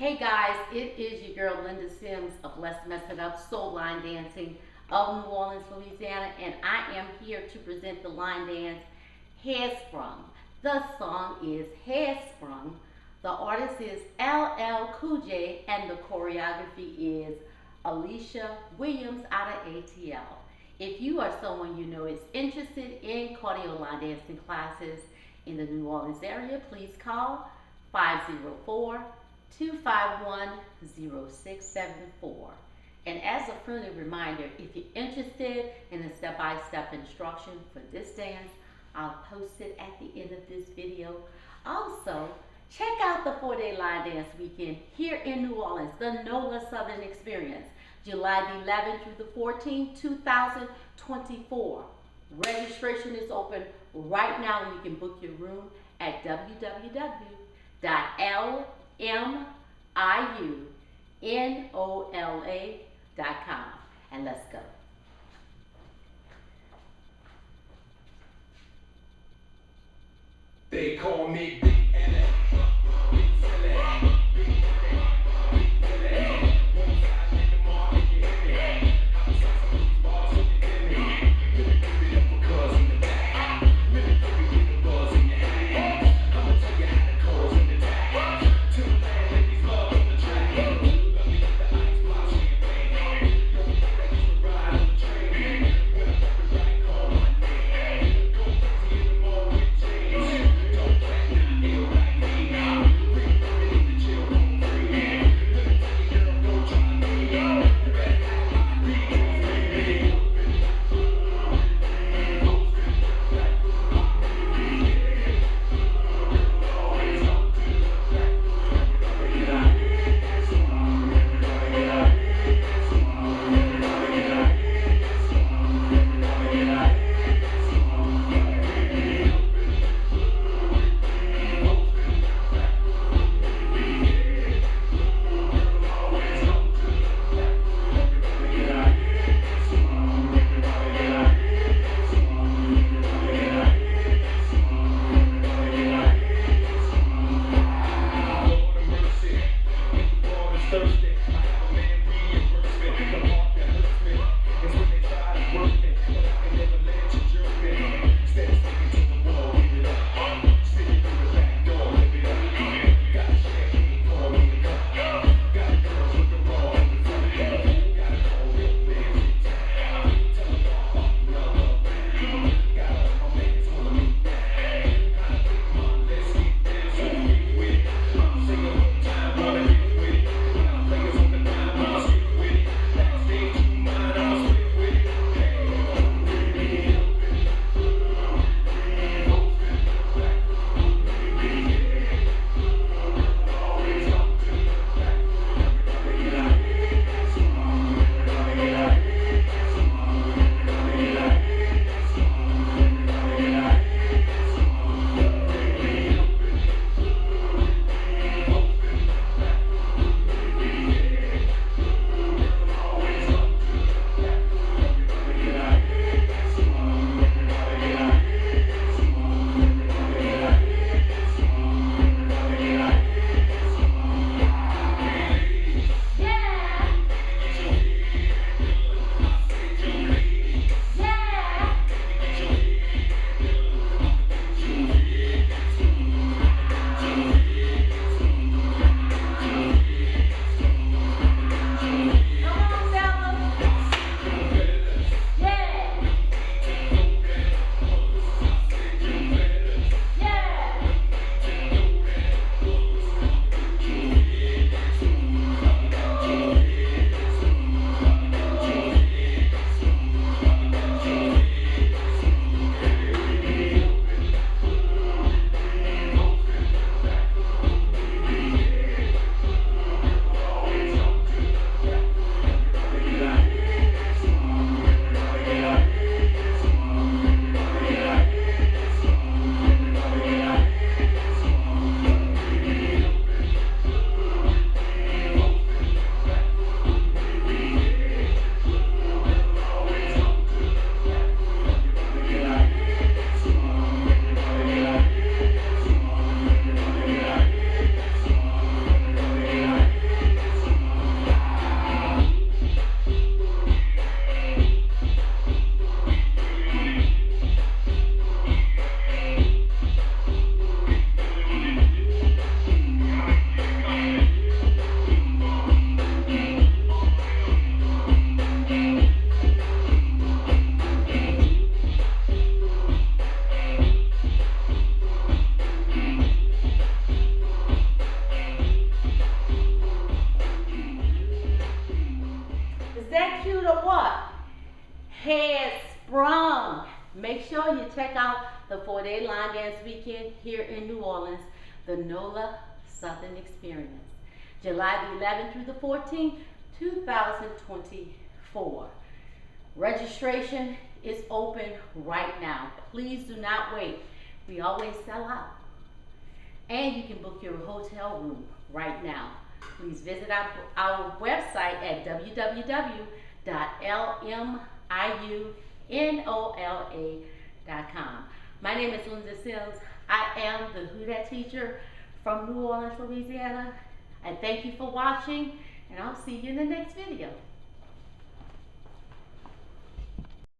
Hey guys, it is your girl Linda Sims of Let's Mess It Up Soul Line Dancing of New Orleans, Louisiana, and I am here to present the line dance Headsprung. The song is Headsprung. The artist is LL Cool J and the choreography is ALICIA Williams out of ATL. If you are someone you know is interested in cardio line dancing classes in the New Orleans area, please call 504-251-0674. And as a friendly reminder, if you're interested in a step-by-step instruction for this dance, I'll post it at the end of this video. Also, check out the 4-day line dance weekend here in New Orleans, the NOLA Southern Experience, July the 11th through the 14th, 2024. Registration is open right now, and you can book your room at www.LMIUNOLA.com. And let's go. They call me Big L. Big Silly. Big Silly. Big Silly. One time in the market, you hear me. I'm some bars in the dimmy. Really give it up because in the back. Really give it the buzz in your hand. I'ma tell you how the cause in the tag. Till the land ladies love on the track. Let me get the ice block champagne. Don't be ready to ride on the train. When I put the right call my name. Go crazy in the mall with James. Don't crack now, ill right now. Headsprung. Make sure you check out the 4-day line dance weekend here in New Orleans, the NOLA Southern Experience, July the 11th through the 14th, 2024. Registration is open right now. Please do not wait. We always sell out. And you can book your hotel room right now. Please visit our website at www.LMIUNOLA.com. My name is Linda Sims. I am the Who Dat teacher from New Orleans, Louisiana. I thank you for watching, and I'll see you in the next video.